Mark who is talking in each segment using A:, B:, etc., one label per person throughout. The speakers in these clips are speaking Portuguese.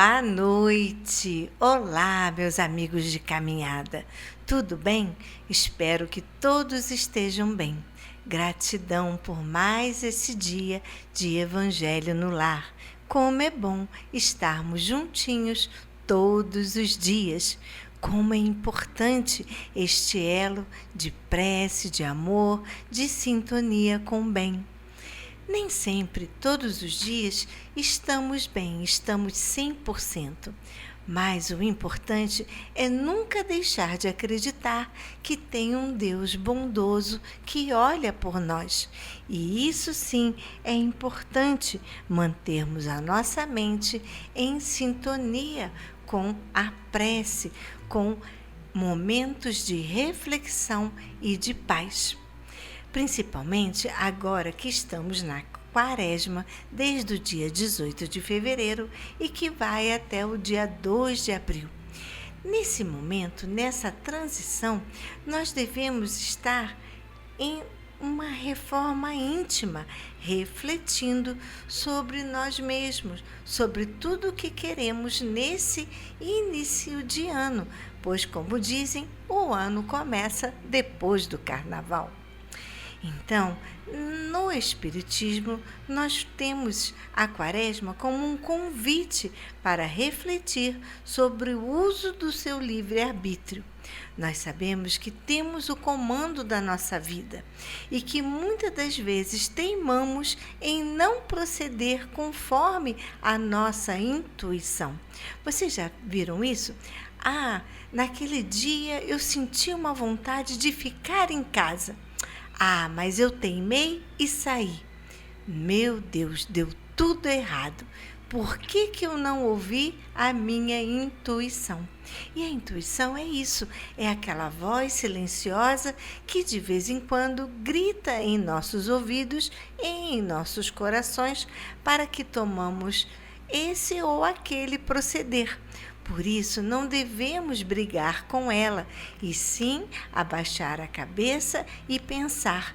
A: Boa noite! Olá, meus amigos de caminhada. Tudo bem? Espero que todos estejam bem. Gratidão por mais esse dia de Evangelho no Lar. Como é bom estarmos juntinhos todos os dias. Como é importante este elo de prece, de amor, de sintonia com o bem. Nem sempre, todos os dias, estamos bem, estamos 100%. Mas o importante é nunca deixar de acreditar que tem um Deus bondoso que olha por nós. E isso sim é importante, mantermos a nossa mente em sintonia com a prece, com momentos de reflexão e de paz. Principalmente agora que estamos na Quaresma, desde o dia 18 de fevereiro e que vai até o dia 2 de abril. Nesse momento, nessa transição, nós devemos estar em uma reforma íntima, refletindo sobre nós mesmos, sobre tudo o que queremos nesse início de ano, pois, como dizem, o ano começa depois do Carnaval. Então, no Espiritismo, nós temos a Quaresma como um convite para refletir sobre o uso do seu livre-arbítrio. Nós sabemos que temos o comando da nossa vida e que muitas das vezes teimamos em não proceder conforme a nossa intuição. Vocês já viram isso? Naquele dia eu senti uma vontade de ficar em casa. Mas eu teimei e saí. Meu Deus, deu tudo errado. Por que eu não ouvi a minha intuição? E a intuição é isso, é aquela voz silenciosa que de vez em quando grita em nossos ouvidos e em nossos corações para que tomamos esse ou aquele proceder. Por isso, não devemos brigar com ela, e sim abaixar a cabeça e pensar: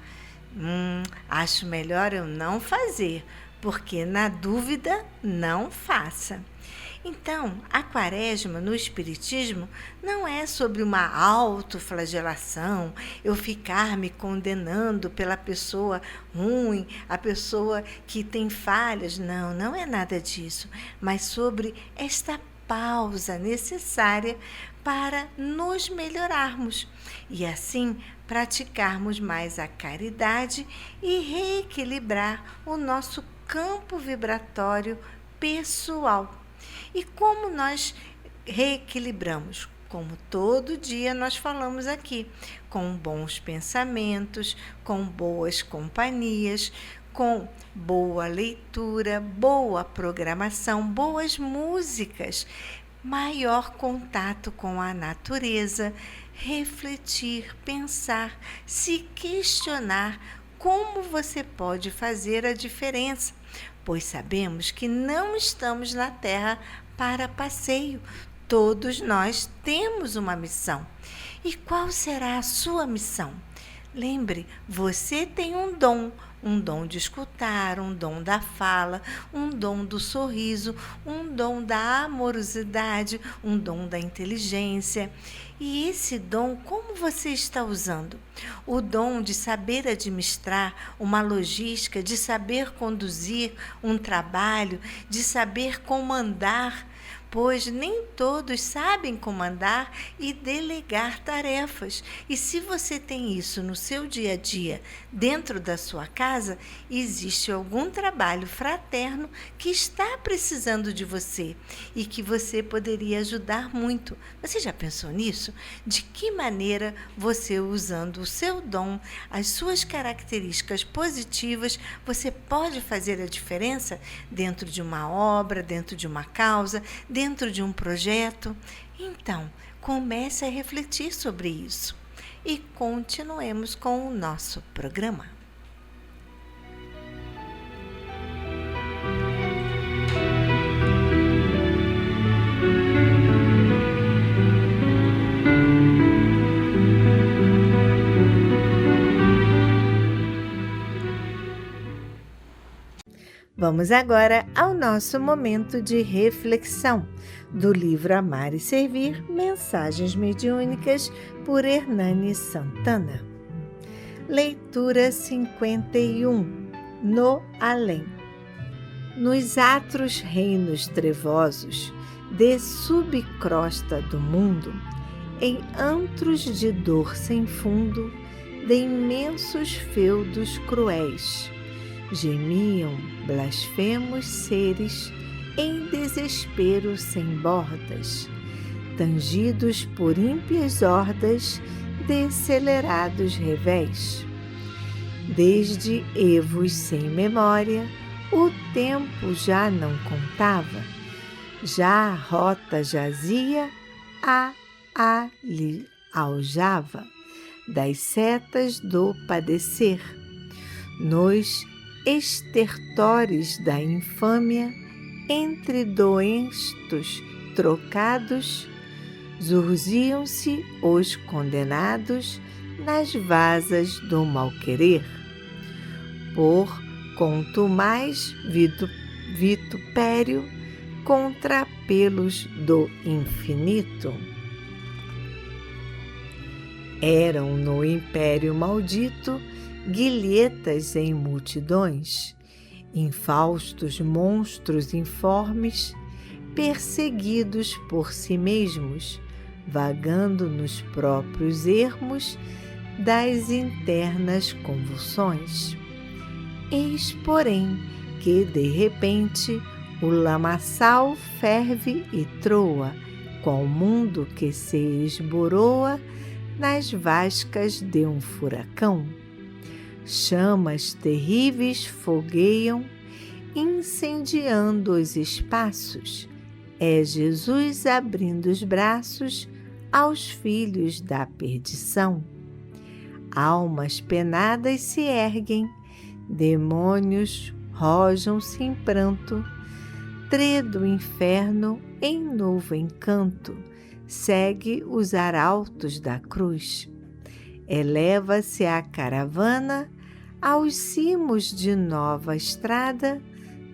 A: acho melhor eu não fazer, porque na dúvida não faça. Então, a Quaresma no Espiritismo não é sobre uma autoflagelação, eu ficar me condenando pela pessoa ruim, a pessoa que tem falhas. Não é nada disso, mas sobre esta pausa necessária para nos melhorarmos e assim praticarmos mais a caridade e reequilibrar o nosso campo vibratório pessoal. E como nós reequilibramos? Como todo dia nós falamos aqui, com bons pensamentos, com boas companhias, com boa leitura, boa programação, boas músicas, maior contato com a natureza, refletir, pensar, se questionar como você pode fazer a diferença, pois sabemos que não estamos na Terra para passeio. Todos nós temos uma missão. E qual será a sua missão? Lembre, você tem um dom de escutar, um dom da fala, um dom do sorriso, um dom da amorosidade, um dom da inteligência. E esse dom, como você está usando? O dom de saber administrar uma logística, de saber conduzir um trabalho, de saber comandar, pois nem todos sabem comandar e delegar tarefas. E se você tem isso no seu dia a dia, dentro da sua casa, existe algum trabalho fraterno que está precisando de você e que você poderia ajudar muito. Você já pensou nisso? De que maneira você, usando o seu dom, as suas características positivas, você pode fazer a diferença dentro de uma obra, dentro de uma causa, dentro de um projeto? Então, comece a refletir sobre isso e continuemos com o nosso programa. Vamos agora ao nosso momento de reflexão do livro Amar e Servir, Mensagens Mediúnicas, por Hernani Santana. Leitura 51. No Além. Nos atros reinos trevosos de subcrosta do mundo, em antros de dor sem fundo, de imensos feudos cruéis, gemiam blasfemos seres em desespero sem bordas, tangidos por ímpias hordas de acelerados revés. Desde evos sem memória, o tempo já não contava, já a rota jazia, lhe aljava das setas do padecer, nos estertores da infâmia, entre doentos trocados, zurziam-se os condenados nas vasas do mal-querer, por contumaz vitupério contra pelos do infinito. Eram no império maldito guilhetas em multidões, infaustos monstros informes, perseguidos por si mesmos, vagando nos próprios ermos das internas convulsões. Eis, porém, que de repente o lamaçal ferve e troa, qual mundo que se esboroa nas vascas de um furacão. Chamas terríveis fogueiam, incendiando os espaços. É Jesus abrindo os braços aos filhos da perdição. Almas penadas se erguem, demônios rojam-se em pranto, tredo o inferno em novo encanto, segue os arautos da cruz. Eleva-se a caravana aos cimos de nova estrada,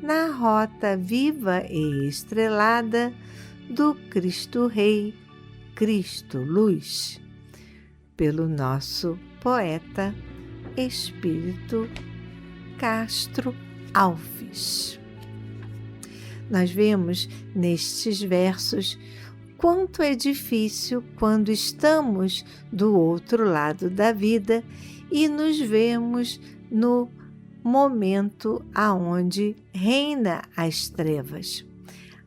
A: na rota viva e estrelada do Cristo Rei, Cristo Luz, pelo nosso poeta Espírito Castro Alves. Nós vemos nestes versos quanto é difícil quando estamos do outro lado da vida e nos vemos no momento aonde reina as trevas,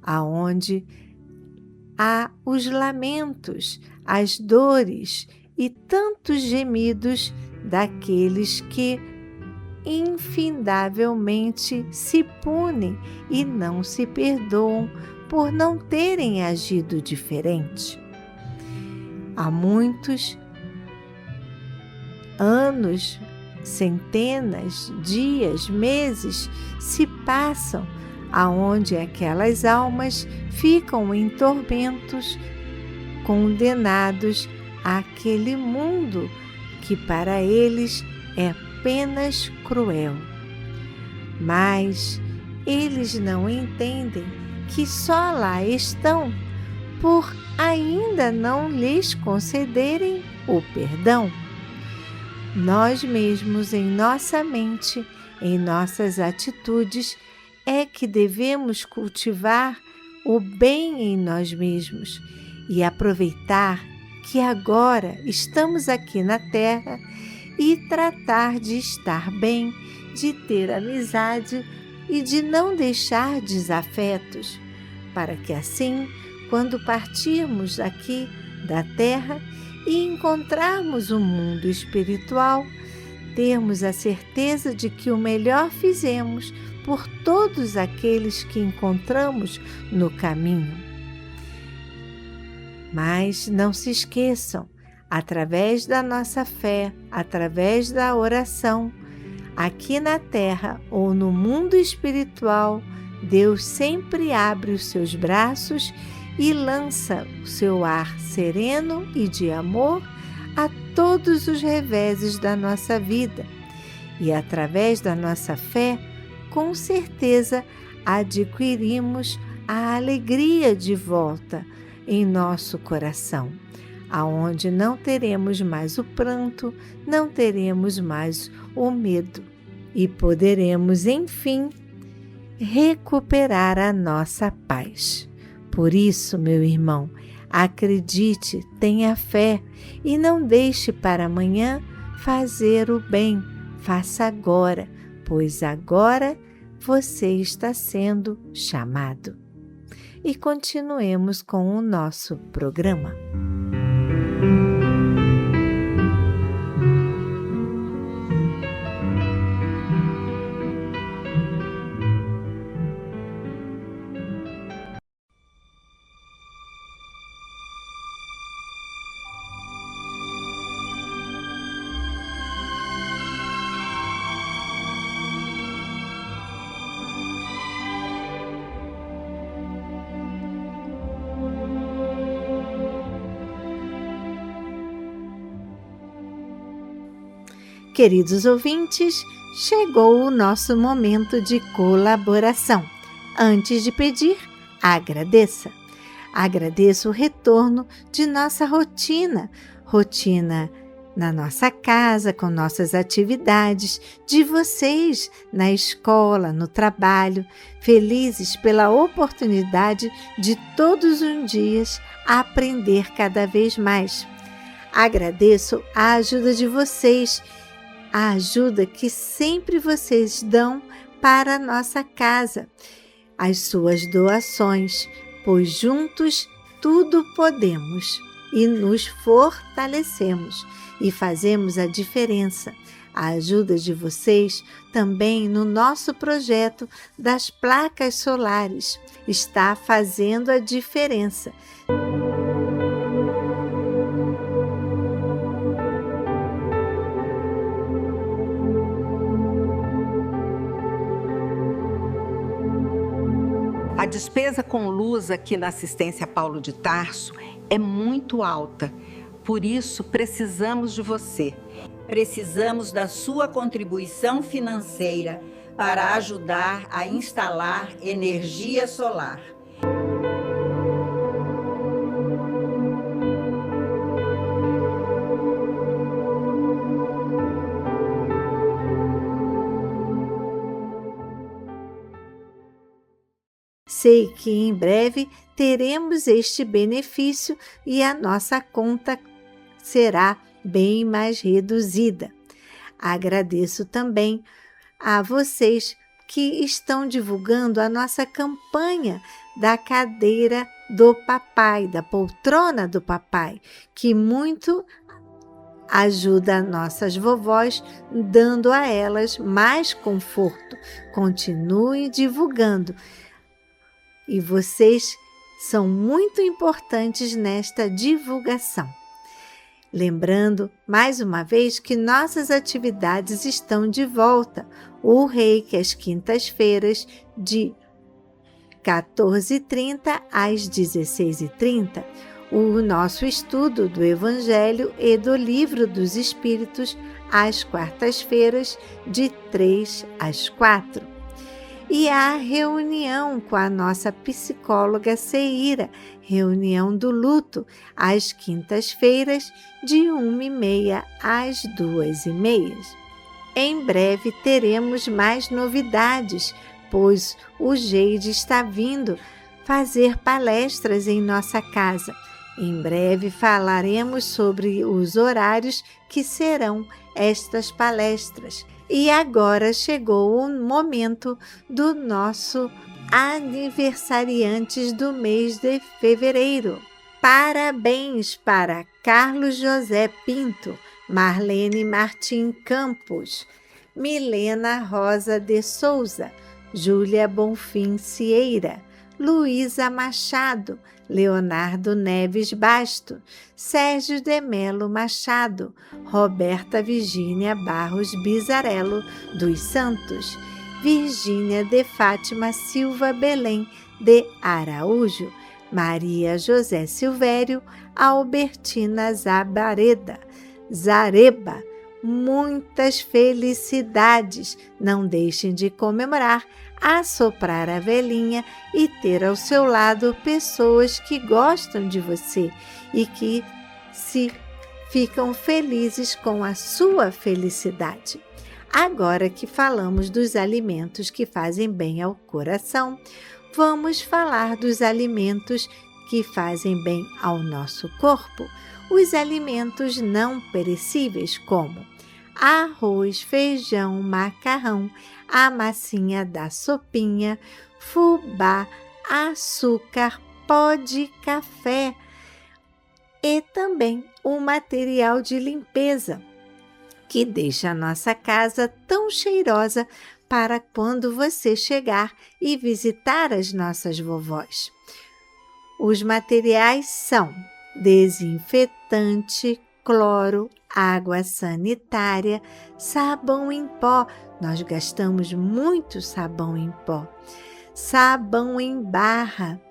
A: aonde há os lamentos, as dores e tantos gemidos daqueles que infindavelmente se punem e não se perdoam por não terem agido diferente. Há muitos anos, centenas, dias, meses se passam aonde aquelas almas ficam em tormentos, condenados àquele mundo que para eles é apenas cruel. Mas eles não entendem que só lá estão por ainda não lhes concederem o perdão. Nós mesmos, em nossa mente, em nossas atitudes, é que devemos cultivar o bem em nós mesmos e aproveitar que agora estamos aqui na Terra e tratar de estar bem, de ter amizade e de não deixar desafetos, para que assim, quando partirmos aqui da Terra e encontrarmos o mundo espiritual, termos a certeza de que o melhor fizemos por todos aqueles que encontramos no caminho. Mas não se esqueçam, através da nossa fé, através da oração, aqui na Terra ou no mundo espiritual, Deus sempre abre os seus braços e lança o seu ar sereno e de amor a todos os reveses da nossa vida. E através da nossa fé, com certeza adquirimos a alegria de volta em nosso coração, aonde não teremos mais o pranto, não teremos mais o medo e poderemos, enfim, recuperar a nossa paz. Por isso, meu irmão, acredite, tenha fé e não deixe para amanhã fazer o bem. Faça agora, pois agora você está sendo chamado. E continuemos com o nosso programa. Queridos ouvintes, chegou o nosso momento de colaboração. Antes de pedir, agradeça. Agradeço o retorno de nossa rotina na nossa casa, com nossas atividades, de vocês na escola, no trabalho, felizes pela oportunidade de todos os dias aprender cada vez mais. Agradeço a ajuda de vocês, a ajuda que sempre vocês dão para a nossa casa, as suas doações, pois juntos tudo podemos e nos fortalecemos e fazemos a diferença. A ajuda de vocês também no nosso projeto das placas solares está fazendo a diferença.
B: A despesa com luz aqui na assistência Paulo de Tarso é muito alta, por isso precisamos de você.
C: Precisamos da sua contribuição financeira para ajudar a instalar energia solar.
A: Sei que em breve teremos este benefício e a nossa conta será bem mais reduzida. Agradeço também a vocês que estão divulgando a nossa campanha da cadeira do papai, da poltrona do papai, que muito ajuda nossas vovós, dando a elas mais conforto. Continue divulgando. E vocês são muito importantes nesta divulgação. Lembrando, mais uma vez, que nossas atividades estão de volta. O Reiki às quintas-feiras, de 14h30 às 16h30. O nosso estudo do Evangelho e do Livro dos Espíritos, às quartas-feiras, de 3 às 4. E a reunião com a nossa psicóloga Ceíra, reunião do luto, às quintas-feiras, de 1h30 às 2h30. Em breve teremos mais novidades, pois o Geide está vindo fazer palestras em nossa casa. Em breve falaremos sobre os horários que serão estas palestras. E agora chegou o momento do nosso aniversariantes do mês de fevereiro. Parabéns para Carlos José Pinto, Marlene Martim Campos, Milena Rosa de Souza, Júlia Bonfim Cieira, Luísa Machado, Leonardo Neves Basto, Sérgio de Melo Machado, Roberta Virgínia Barros Bizarello dos Santos, Virgínia de Fátima Silva Belém de Araújo, Maria José Silvério, Albertina Zareba, muitas felicidades. Não deixem de comemorar, assoprar a velhinha e ter ao seu lado pessoas que gostam de você e que ficam felizes com a sua felicidade. Agora que falamos dos alimentos que fazem bem ao coração, vamos falar dos alimentos que fazem bem ao nosso corpo. Os alimentos não perecíveis como arroz, feijão, macarrão, a massinha da sopinha, fubá, açúcar, pó de café e também o material de limpeza que deixa a nossa casa tão cheirosa para quando você chegar e visitar as nossas vovós. Os materiais são desinfetante, cloro, água sanitária, sabão em pó. Nós gastamos muito sabão em pó, sabão em barra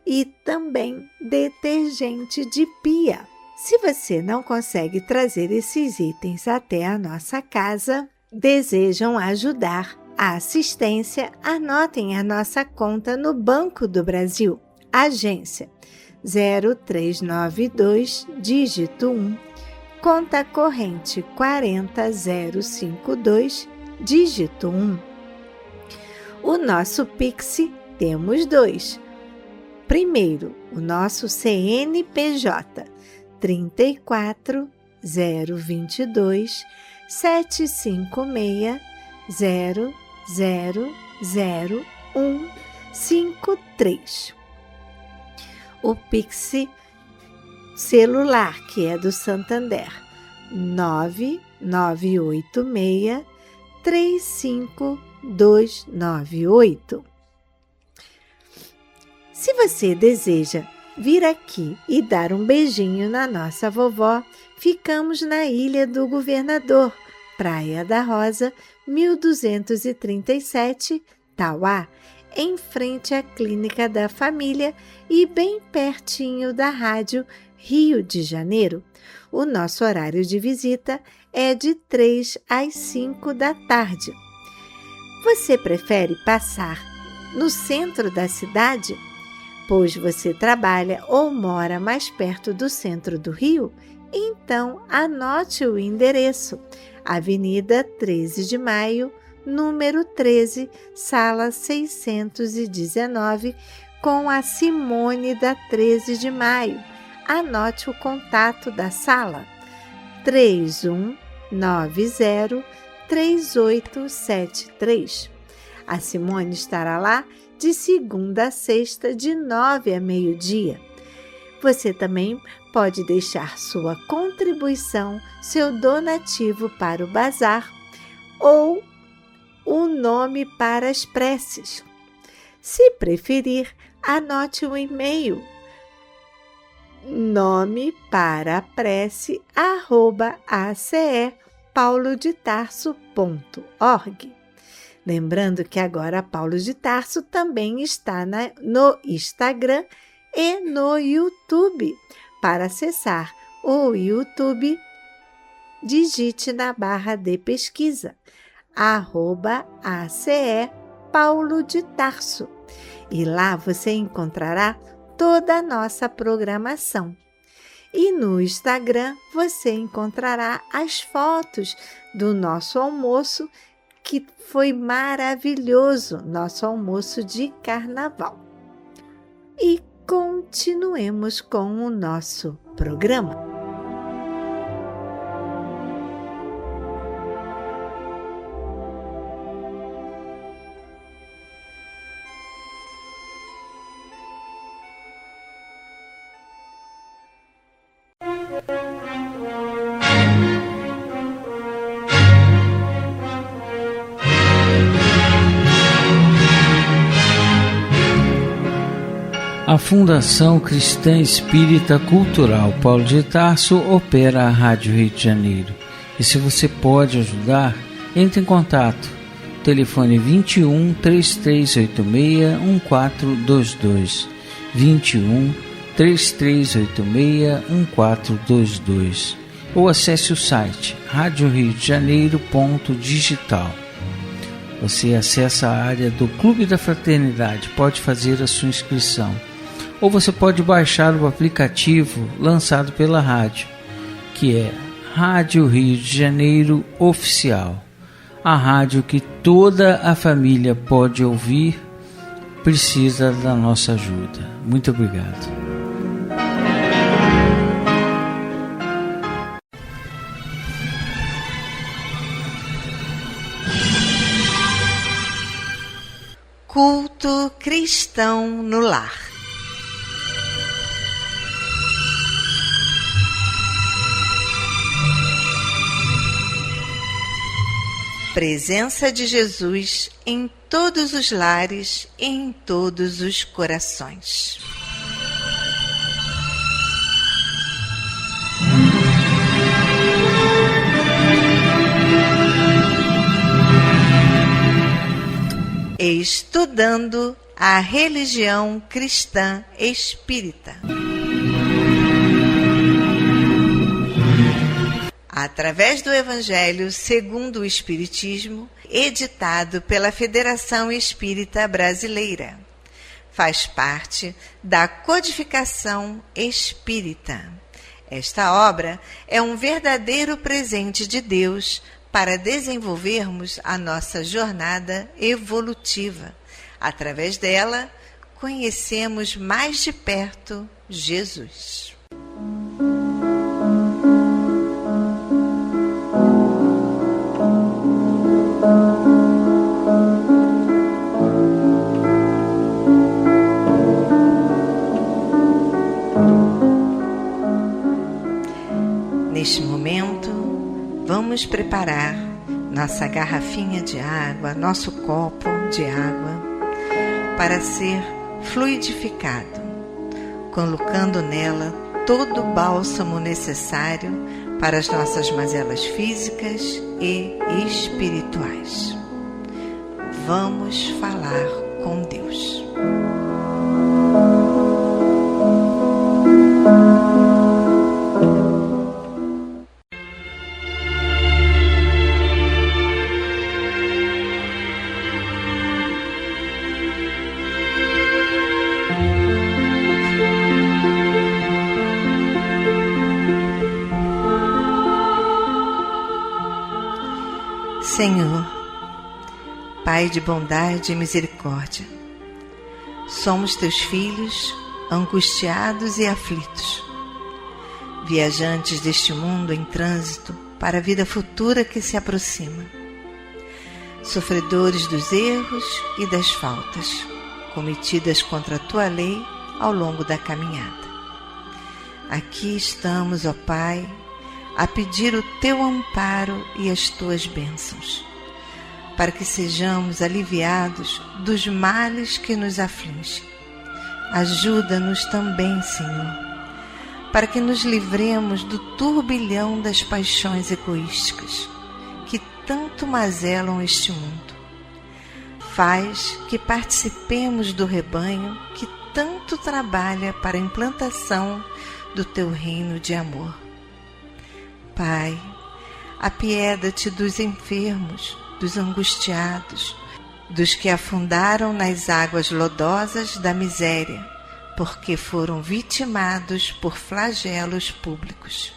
A: e também detergente de pia. Se você não consegue trazer esses itens até a nossa casa, desejam ajudar a assistência, anotem a nossa conta no Banco do Brasil. Agência 0392, dígito 1, conta corrente 40052, dígito 1. O nosso Pix temos 2. Primeiro, o nosso CNPJ 34022 756 000153. O Pix celular, que é do Santander, 9986 35298. Se você deseja vir aqui e dar um beijinho na nossa vovó, ficamos na Ilha do Governador, Praia da Rosa, 1237, Tauá, em frente à Clínica da Família e bem pertinho da Rádio Rio de Janeiro. O nosso horário de visita é de 3 às 5 da tarde. Você prefere passar no centro da cidade, pois você trabalha ou mora mais perto do centro do Rio? Então, anote o endereço: Avenida 13 de Maio, número 13, sala 619, com a Simone da 13 de Maio. Anote o contato da sala: 3190-3873. A Simone estará lá de segunda a sexta, de 9 a meio-dia. Você também pode deixar sua contribuição, seu donativo para o bazar ou o nome para as preces. Se preferir, anote o e-mail: nomeParaPrece@acePaulodeTarso.org. Lembrando que agora Paulo de Tarso também está no Instagram e no YouTube. Para acessar o YouTube, digite na barra de pesquisa @ACE Paulo de Tarso e lá você encontrará toda a nossa programação. E no Instagram você encontrará as fotos do nosso almoço, que foi maravilhoso, nosso almoço de carnaval. E continuemos com o nosso programa.
D: A Fundação Cristã Espírita Cultural Paulo de Tarso opera a Rádio Rio de Janeiro. E se você pode ajudar, entre em contato. Telefone 21 3386 1422. 21 3386 1422. ou acesse o site radioriodejaneiro.digital. Você acessa a área do Clube da Fraternidade, pode fazer a sua inscrição. Ou você pode baixar o aplicativo lançado pela rádio, que é Rádio Rio de Janeiro Oficial. A rádio que toda a família pode ouvir, precisa da nossa ajuda. Muito obrigado.
A: Culto cristão no lar. Presença de Jesus em todos os lares e em todos os corações. Estudando a religião cristã espírita. Através do Evangelho segundo o Espiritismo, editado pela Federação Espírita Brasileira. Faz parte da Codificação Espírita. Esta obra é um verdadeiro presente de Deus para desenvolvermos a nossa jornada evolutiva. Através dela, conhecemos mais de perto Jesus. Neste momento, vamos preparar nossa garrafinha de água, nosso copo de água, para ser fluidificado, colocando nela todo o bálsamo necessário para as nossas mazelas físicas e espirituais. Vamos falar com Deus. Senhor, Pai de bondade e misericórdia, somos teus filhos, angustiados e aflitos, viajantes deste mundo em trânsito para a vida futura que se aproxima, sofredores dos erros e das faltas cometidas contra a tua lei ao longo da caminhada. Aqui estamos, ó Pai, a pedir o teu amparo e as tuas bênçãos, para que sejamos aliviados dos males que nos afligem. Ajuda-nos também, Senhor, para que nos livremos do turbilhão das paixões egoísticas que tanto mazelam este mundo. Faz que participemos do rebanho que tanto trabalha para a implantação do teu reino de amor. Pai, apieda-te dos enfermos, dos angustiados, dos que afundaram nas águas lodosas da miséria, porque foram vitimados por flagelos públicos.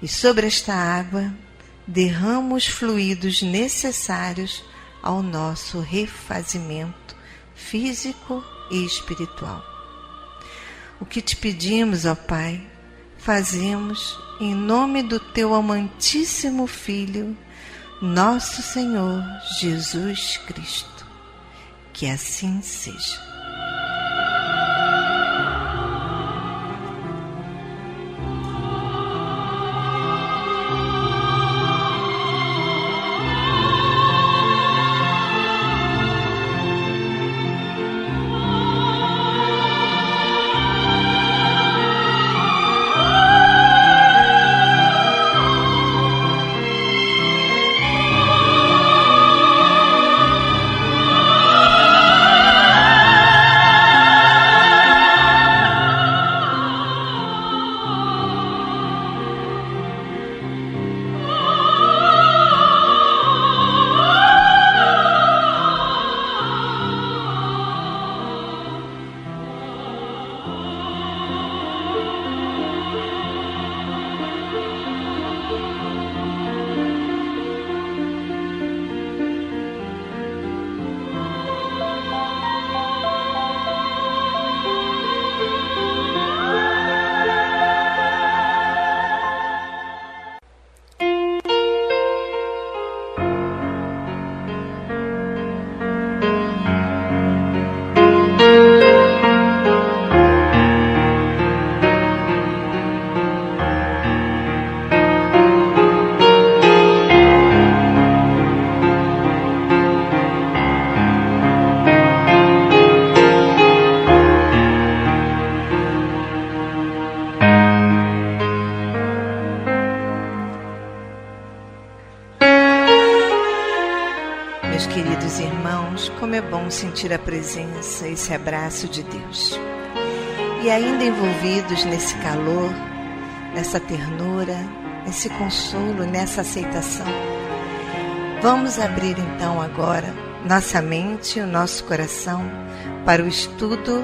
A: E sobre esta água derrama os fluidos necessários ao nosso refazimento físico e espiritual. O que te pedimos, ó Pai, fazemos em nome do teu amantíssimo Filho, nosso Senhor Jesus Cristo. Que assim seja. meus queridos irmãos, como é bom sentir a presença, esse abraço de Deus. E ainda envolvidos nesse calor, nessa ternura, nesse consolo, nessa aceitação, vamos abrir então agora nossa mente e o nosso coração para o estudo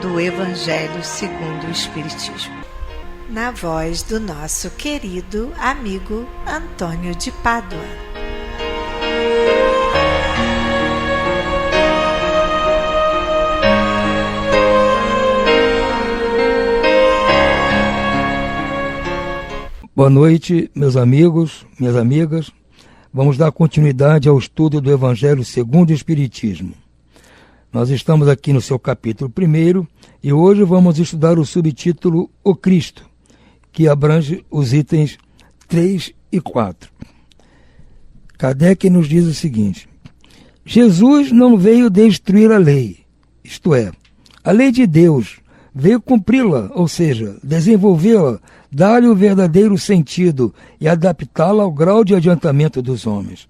A: do Evangelho segundo o Espiritismo, na voz do nosso querido amigo Antônio de Pádua.
E: Boa noite, meus amigos, minhas amigas. Vamos dar continuidade ao estudo do Evangelho segundo o Espiritismo. Nós estamos aqui no seu capítulo 1 e hoje vamos estudar o subtítulo O Cristo, que abrange os itens 3 e 4. Kardec nos diz o seguinte: Jesus não veio destruir a lei, isto é, a lei de Deus, veio cumpri-la, ou seja, desenvolvê-la, dar-lhe o verdadeiro sentido e adaptá-la ao grau de adiantamento dos homens.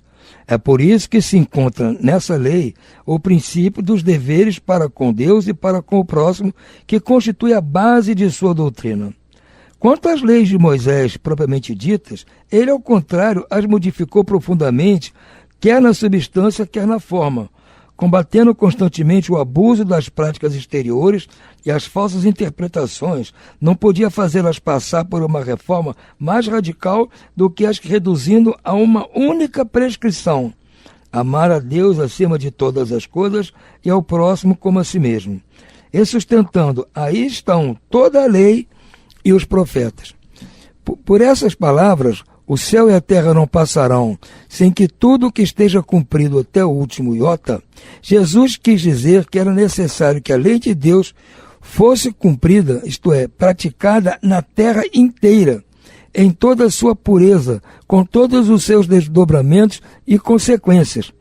E: É por isso que se encontra nessa lei o princípio dos deveres para com Deus e para com o próximo, que constitui a base de sua doutrina. Quanto às leis de Moisés propriamente ditas, ele, ao contrário, as modificou profundamente, quer na substância, quer na forma, combatendo constantemente o abuso das práticas exteriores e as falsas interpretações. Não podia fazê-las passar por uma reforma mais radical do que as que reduzindo a uma única prescrição: amar a Deus acima de todas as coisas e ao próximo como a si mesmo. E sustentando: aí estão toda a lei e os profetas. Por essas palavras, o céu e a terra não passarão sem que tudo o que esteja cumprido até o último iota. Jesus quis dizer que era necessário que a lei de Deus fosse cumprida, isto é, praticada na terra inteira, em toda a sua pureza, com todos os seus desdobramentos e consequências.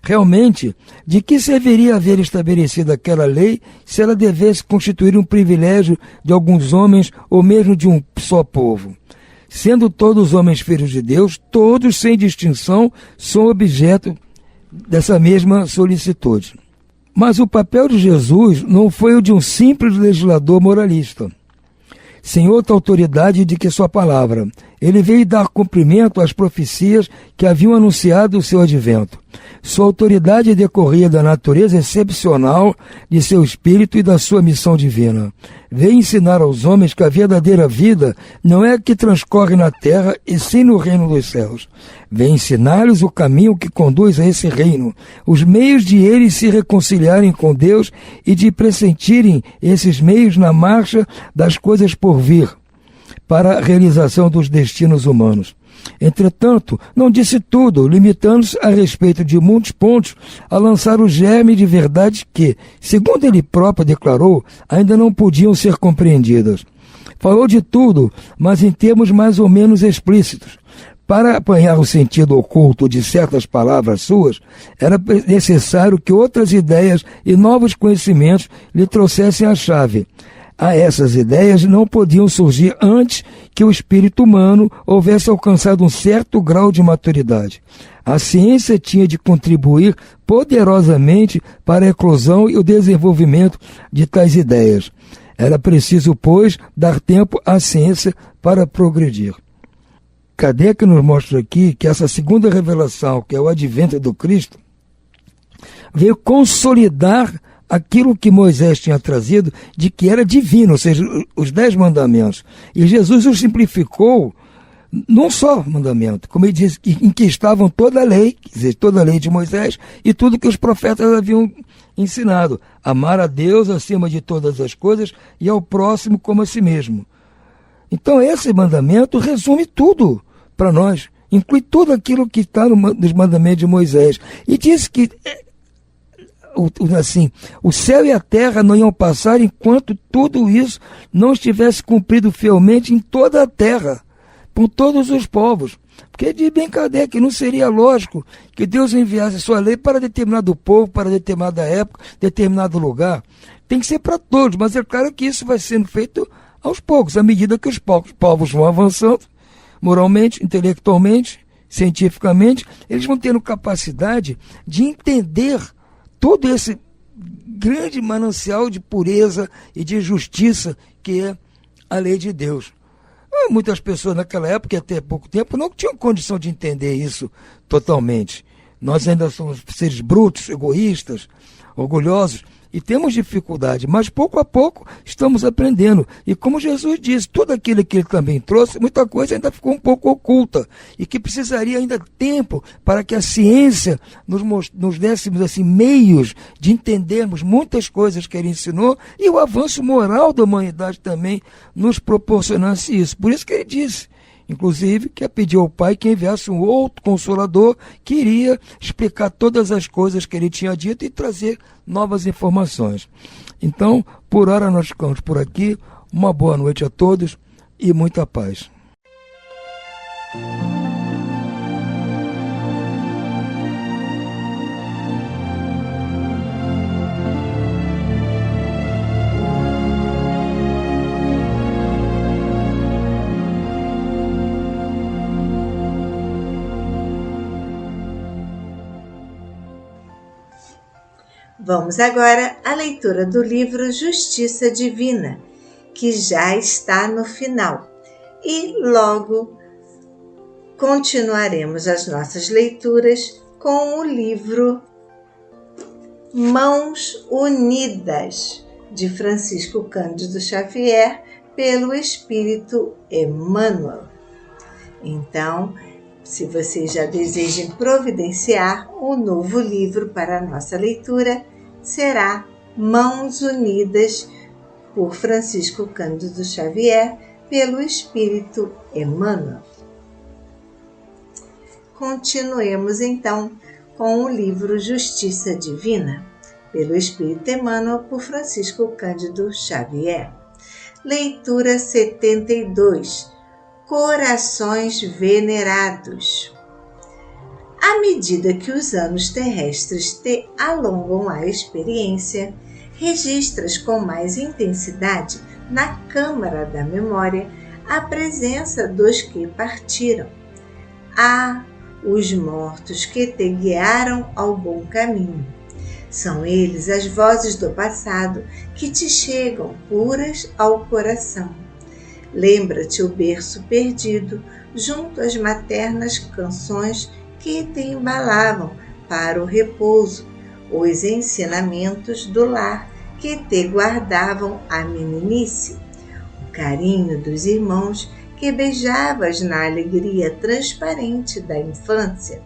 E: Realmente, de que serviria haver estabelecido aquela lei se ela devesse constituir um privilégio de alguns homens ou mesmo de um só povo? Sendo todos homens filhos de Deus, todos, sem distinção, são objeto dessa mesma solicitude. Mas o papel de Jesus não foi o de um simples legislador moralista, sem outra autoridade de que sua palavra. Ele veio dar cumprimento às profecias que haviam anunciado o seu advento. Sua autoridade decorria da natureza excepcional de seu espírito e da sua missão divina. Veio ensinar aos homens que a verdadeira vida não é a que transcorre na terra, e sim no reino dos céus. Veio ensinar-lhes o caminho que conduz a esse reino, os meios de eles se reconciliarem com Deus e de pressentirem esses meios na marcha das coisas por vir, para a realização dos destinos humanos. Entretanto, não disse tudo, limitando-se a respeito de muitos pontos a lançar o germe de verdades que, segundo ele próprio declarou, ainda não podiam ser compreendidas. Falou de tudo, mas em termos mais ou menos explícitos. Para apanhar o sentido oculto de certas palavras suas, era necessário que outras ideias e novos conhecimentos lhe trouxessem a chave. A essas ideias não podiam surgir antes que o espírito humano houvesse alcançado um certo grau de maturidade. A ciência tinha de contribuir poderosamente para a eclosão e o desenvolvimento de tais ideias. Era preciso, pois, dar tempo à ciência para progredir. Kardec nos mostra aqui que essa segunda revelação, que é o advento do Cristo, veio consolidar aquilo que Moisés tinha trazido de que era divino, ou seja, os 10 mandamentos. E Jesus os simplificou num só mandamento, como ele diz, em que estavam toda a lei, quer dizer, toda a lei de Moisés e tudo que os profetas haviam ensinado: amar a Deus acima de todas as coisas e ao próximo como a si mesmo. Então esse mandamento resume tudo para nós, inclui tudo aquilo que está nos mandamentos de Moisés, e diz que assim, o céu e a terra não iam passar enquanto tudo isso não estivesse cumprido fielmente em toda a terra, por todos os povos. Porque diz bem Kardec, não seria lógico que Deus enviasse sua lei para determinado povo, para determinada época, determinado lugar. Tem que ser para todos, mas é claro que isso vai sendo feito aos poucos, à medida que os povos vão avançando, moralmente, intelectualmente cientificamente, eles vão tendo capacidade de entender todo esse grande manancial de pureza e de justiça que é a lei de Deus. Muitas pessoas naquela época, e até pouco tempo, não tinham condição de entender isso totalmente. Nós ainda somos seres brutos, egoístas, orgulhosos, e temos dificuldade, mas pouco a pouco estamos aprendendo. E como Jesus disse, tudo aquilo que ele também trouxe, muita coisa ainda ficou um pouco oculta, e que precisaria ainda tempo para que a ciência nos desse assim, meios de entendermos muitas coisas que ele ensinou, e o avanço moral da humanidade também nos proporcionasse isso. Por isso que ele disse, inclusive, que pediu ao Pai que enviasse um outro Consolador que iria explicar todas as coisas que ele tinha dito e trazer novas informações. Então, por hora nós ficamos por aqui. Uma boa noite a todos e muita paz.
A: Vamos agora à leitura do livro Justiça Divina, que já está no final. E logo continuaremos as nossas leituras com o livro Mãos Unidas, de Francisco Cândido Xavier, pelo Espírito Emmanuel. Então, se vocês já desejam providenciar um novo livro para a nossa leitura, será Mãos Unidas, por Francisco Cândido Xavier, pelo Espírito Emmanuel. Continuemos então com o livro Justiça Divina, pelo Espírito Emmanuel, por Francisco Cândido Xavier. Leitura 72. Corações venerados. À medida que os anos terrestres te alongam a experiência, registras com mais intensidade na câmara da memória a presença dos que partiram. Os mortos que te guiaram ao bom caminho. São eles as vozes do passado que te chegam puras ao coração. Lembra-te o berço perdido junto às maternas canções que te embalavam para o repouso, os ensinamentos do lar que te guardavam a meninice, o carinho dos irmãos que beijavas na alegria transparente da infância,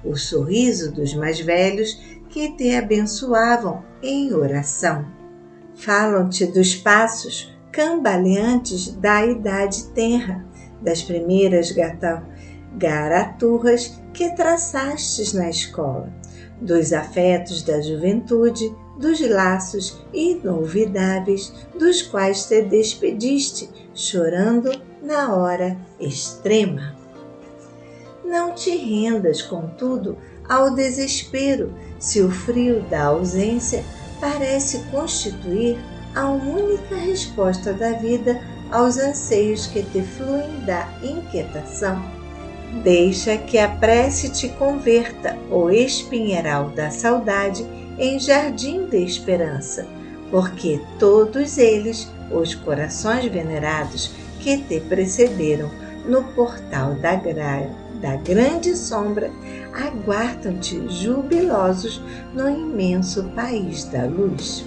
A: o sorriso dos mais velhos que te abençoavam em oração. Falam-te dos passos cambaleantes da idade tenra, das primeiras garaturras que traçastes na escola, dos afetos da juventude, dos laços inolvidáveis dos quais te despediste, chorando na hora extrema. Não te rendas, contudo, ao desespero, se o frio da ausência parece constituir a única resposta da vida aos anseios que te fluem da inquietação. Deixa que a prece te converta o espinheiral da saudade em jardim de esperança, porque todos eles, os corações venerados que te precederam no portal da grande sombra, aguardam-te jubilosos no imenso país da luz.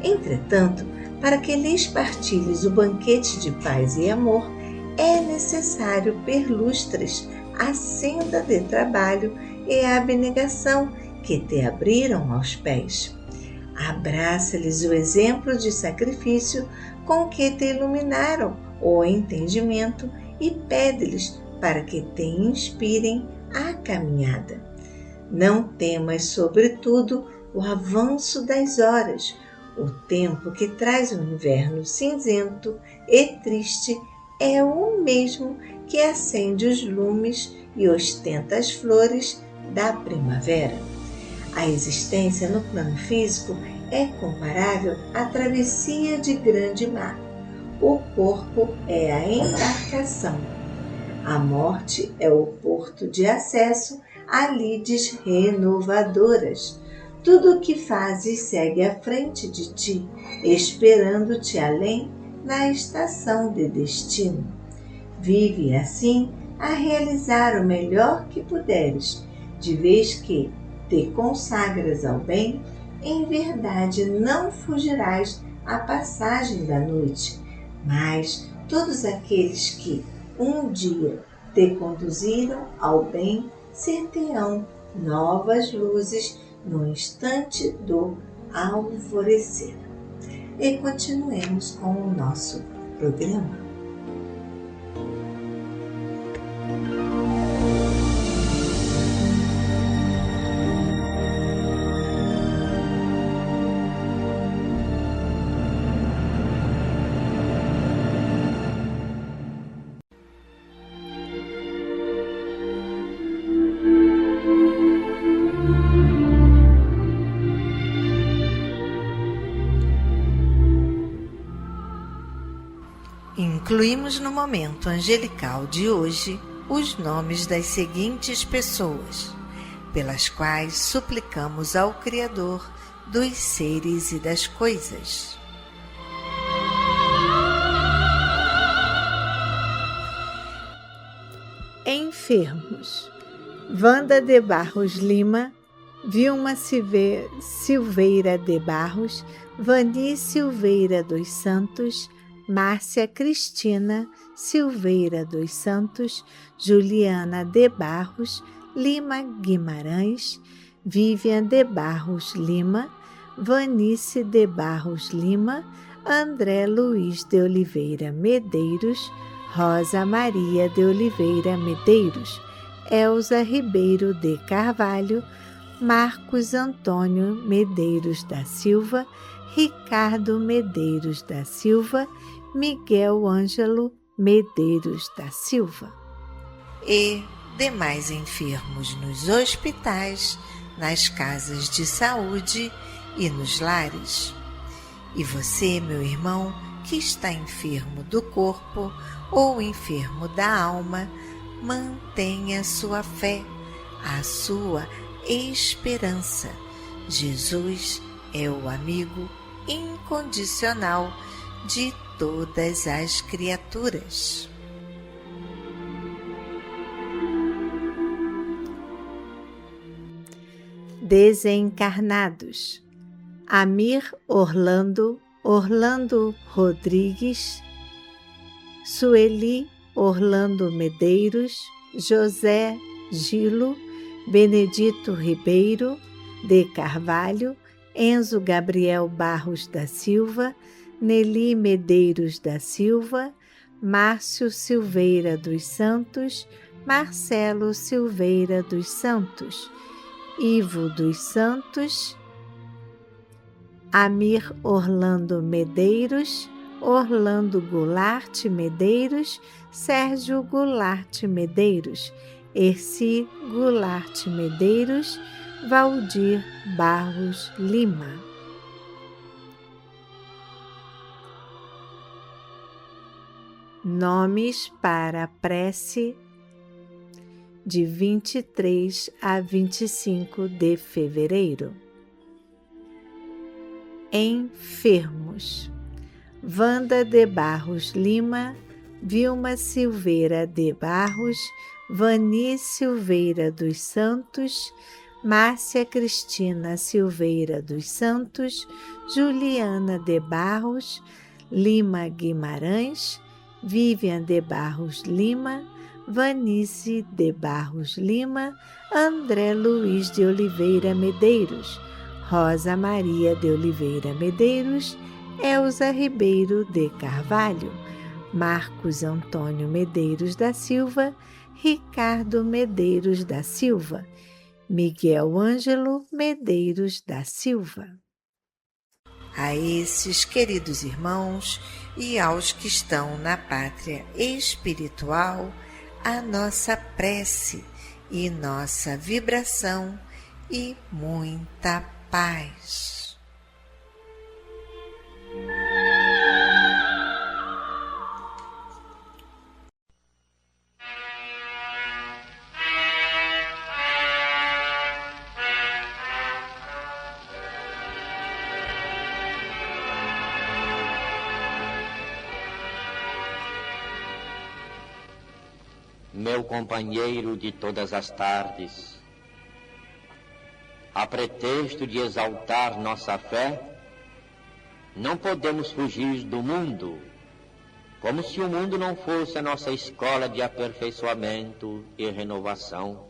A: Entretanto, para que lhes partilhes o banquete de paz e amor, é necessário perlustres a senda de trabalho e a abnegação que te abriram aos pés. Abraça-lhes o exemplo de sacrifício com que te iluminaram o entendimento e pede-lhes para que te inspirem a caminhada. Não temas, sobretudo, o avanço das horas, o tempo que traz o inverno cinzento e triste é o mesmo que acende os lumes e ostenta as flores da primavera. A existência no plano físico é comparável à travessia de grande mar. O corpo é a embarcação. A morte é o porto de acesso a lides renovadoras. Tudo o que fazes segue à frente de ti, esperando-te além na estação de destino. Vive assim a realizar o melhor que puderes, de vez que te consagras ao bem, em verdade não fugirás à passagem da noite, mas todos aqueles que um dia te conduziram ao bem ser-te-ão novas luzes no instante do alvorecer. E continuemos com o nosso programa. Incluímos no momento angelical de hoje os nomes das seguintes pessoas, pelas quais suplicamos ao Criador dos seres e das coisas. Enfermos: Wanda de Barros Lima, Vilma Silveira de Barros, Vani Silveira dos Santos, Márcia Cristina Silveira dos Santos, Juliana de Barros Lima Guimarães, Vivian de Barros Lima, Vanice de Barros Lima, André Luiz de Oliveira Medeiros, Rosa Maria de Oliveira Medeiros, Elza Ribeiro de Carvalho, Marcos Antônio Medeiros da Silva, Ricardo Medeiros da Silva, Miguel Ângelo Medeiros da Silva. E demais enfermos nos hospitais, nas casas de saúde e nos lares. E você, meu irmão, que está enfermo do corpo ou enfermo da alma, mantenha sua fé, a sua esperança. Jesus é o amigo incondicional de todas as criaturas. Desencarnados: Amir Orlando Rodrigues, Sueli Orlando Medeiros, José Gilo, Benedito Ribeiro de Carvalho, Enzo Gabriel Barros da Silva, Nelly Medeiros da Silva, Márcio Silveira dos Santos, Marcelo Silveira dos Santos, Ivo dos Santos, Amir Orlando Medeiros, Orlando Goulart Medeiros, Sérgio Goulart Medeiros, Erci Goulart Medeiros, Valdir Barros Lima. Nomes para a prece de 23 a 25 de fevereiro. Enfermos: Wanda de Barros Lima, Vilma Silveira de Barros, Vani Silveira dos Santos, Márcia Cristina Silveira dos Santos, Juliana de Barros Lima Guimarães, Vivian de Barros Lima, Vanice de Barros Lima, André Luiz de Oliveira Medeiros, Rosa Maria de Oliveira Medeiros, Elza Ribeiro de Carvalho, Marcos Antônio Medeiros da Silva, Ricardo Medeiros da Silva, Miguel Ângelo Medeiros da Silva. A esses queridos irmãos e aos que estão na pátria espiritual, a nossa prece e nossa vibração e muita paz.
F: meu companheiro de todas as tardes, a pretexto de exaltar nossa fé, não podemos fugir do mundo, como se o mundo não fosse a nossa escola de aperfeiçoamento e renovação.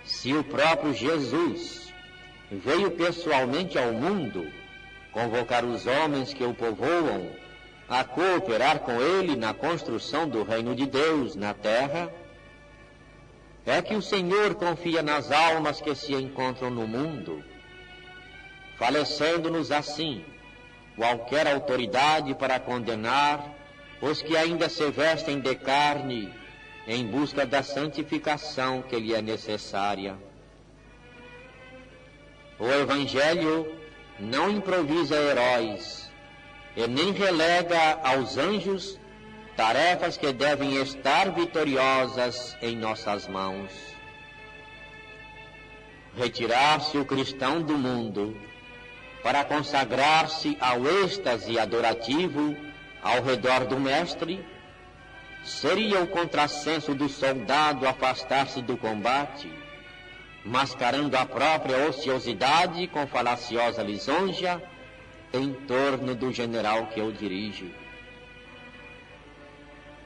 F: Se o próprio Jesus veio pessoalmente ao mundo convocar os homens que o povoam a cooperar com ele na construção do reino de Deus na terra, é que o Senhor confia nas almas que se encontram no mundo, falecendo-nos assim qualquer autoridade para condenar os que ainda se vestem de carne em busca da santificação que lhe é necessária. O Evangelho não improvisa heróis e nem relega aos anjos tarefas que devem estar vitoriosas em nossas mãos. Retirar-se o cristão do mundo para consagrar-se ao êxtase adorativo ao redor do Mestre seria o contrassenso do soldado afastar-se do combate, mascarando a própria ociosidade com falaciosa lisonja em torno do general que o dirige.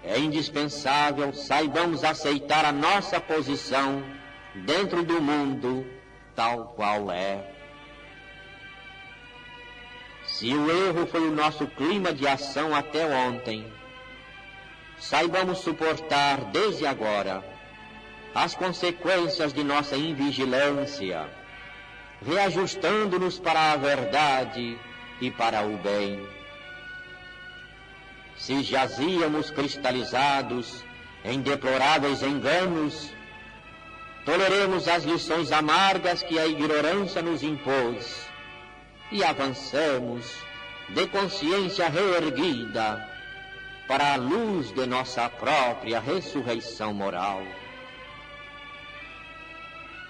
F: É indispensável saibamos aceitar a nossa posição dentro do mundo tal qual é. Se o erro foi o nosso clima de ação até ontem, saibamos suportar desde agora as consequências de nossa invigilância, reajustando-nos para a verdade e para o bem. Se jazíamos cristalizados em deploráveis enganos, toleremos as lições amargas que a ignorância nos impôs e avancemos de consciência reerguida para a luz de nossa própria ressurreição moral.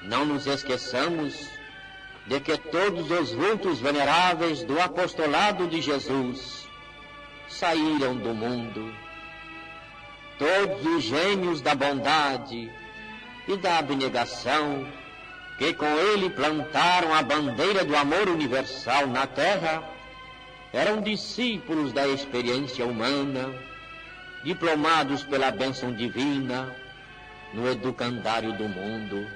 F: Não nos esqueçamos de que todos os vultos veneráveis do apostolado de Jesus saíram do mundo. Todos os gênios da bondade e da abnegação que com ele plantaram a bandeira do amor universal na terra eram discípulos da experiência humana, diplomados pela bênção divina no educandário do mundo.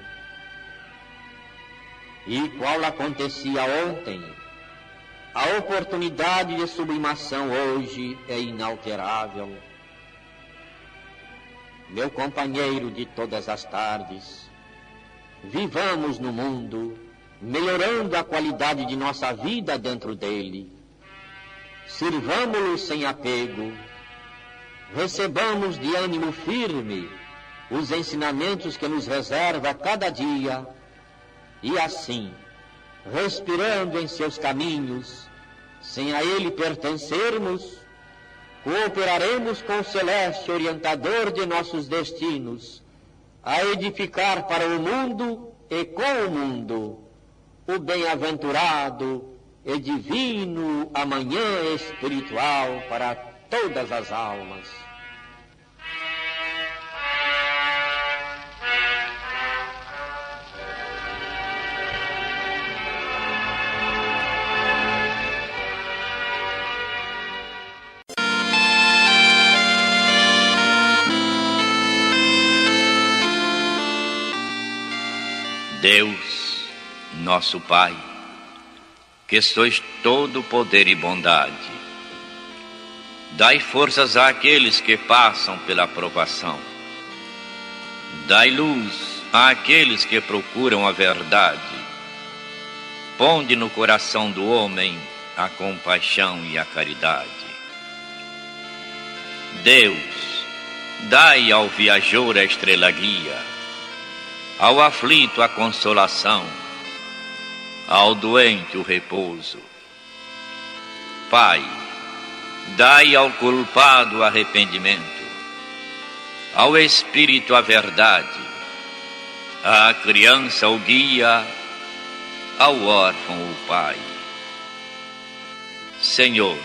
F: E qual acontecia ontem, a oportunidade de sublimação hoje é inalterável. Meu companheiro de todas as tardes, vivamos no mundo, melhorando a qualidade de nossa vida dentro dele. Sirvamo-lo sem apego, recebamos de ânimo firme os ensinamentos que nos reserva cada dia, e assim, respirando em seus caminhos, sem a ele pertencermos, cooperaremos com o celeste orientador de nossos destinos, a edificar para o mundo e com o mundo o bem-aventurado e divino amanhã espiritual para todas as almas.
G: Deus, nosso Pai, que sois todo poder e bondade, dai forças àqueles que passam pela provação, dai luz àqueles que procuram a verdade, ponde no coração do homem a compaixão e a caridade. Deus, dai ao viajor a estrela guia, ao aflito a consolação, ao doente o repouso. Pai, dai ao culpado o arrependimento, ao espírito a verdade, à criança o guia, ao órfão o pai. Senhor,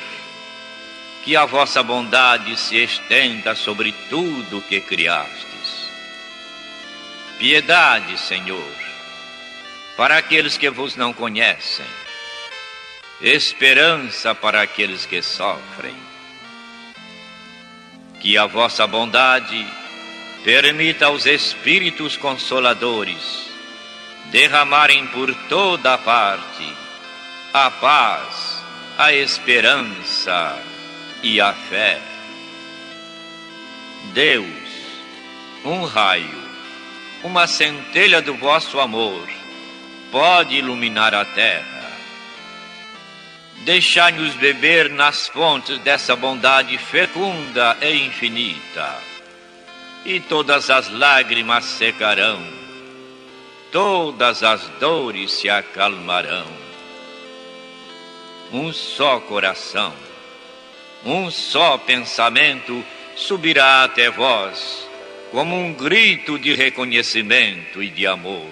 G: que a vossa bondade se estenda sobre tudo o que criastes. Piedade, Senhor, para aqueles que vos não conhecem, esperança para aqueles que sofrem. Que a vossa bondade permita aos Espíritos Consoladores derramarem por toda a parte a paz, a esperança e a fé. Deus, um raio, uma centelha do vosso amor pode iluminar a terra. Deixai-nos beber nas fontes dessa bondade fecunda e infinita, e todas as lágrimas secarão, todas as dores se acalmarão. Um só coração, um só pensamento subirá até vós, como um grito de reconhecimento e de amor.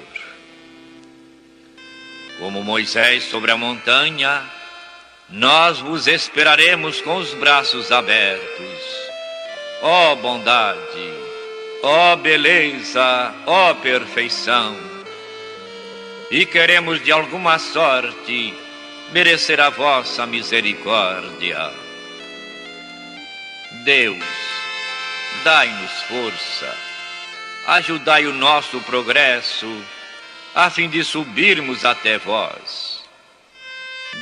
G: Como Moisés sobre a montanha, nós vos esperaremos com os braços abertos. Ó bondade, ó beleza, ó perfeição. E queremos de alguma sorte merecer a vossa misericórdia. Deus, dai-nos força, ajudai o nosso progresso, a fim de subirmos até vós.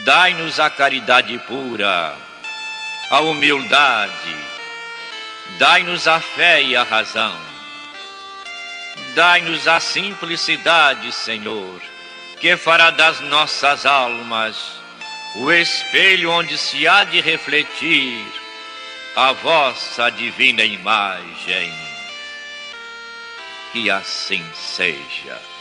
G: Dai-nos a caridade pura, a humildade, dai-nos a fé e a razão. Dai-nos a simplicidade, Senhor, que fará das nossas almas o espelho onde se há de refletir a vossa divina imagem. Que assim seja.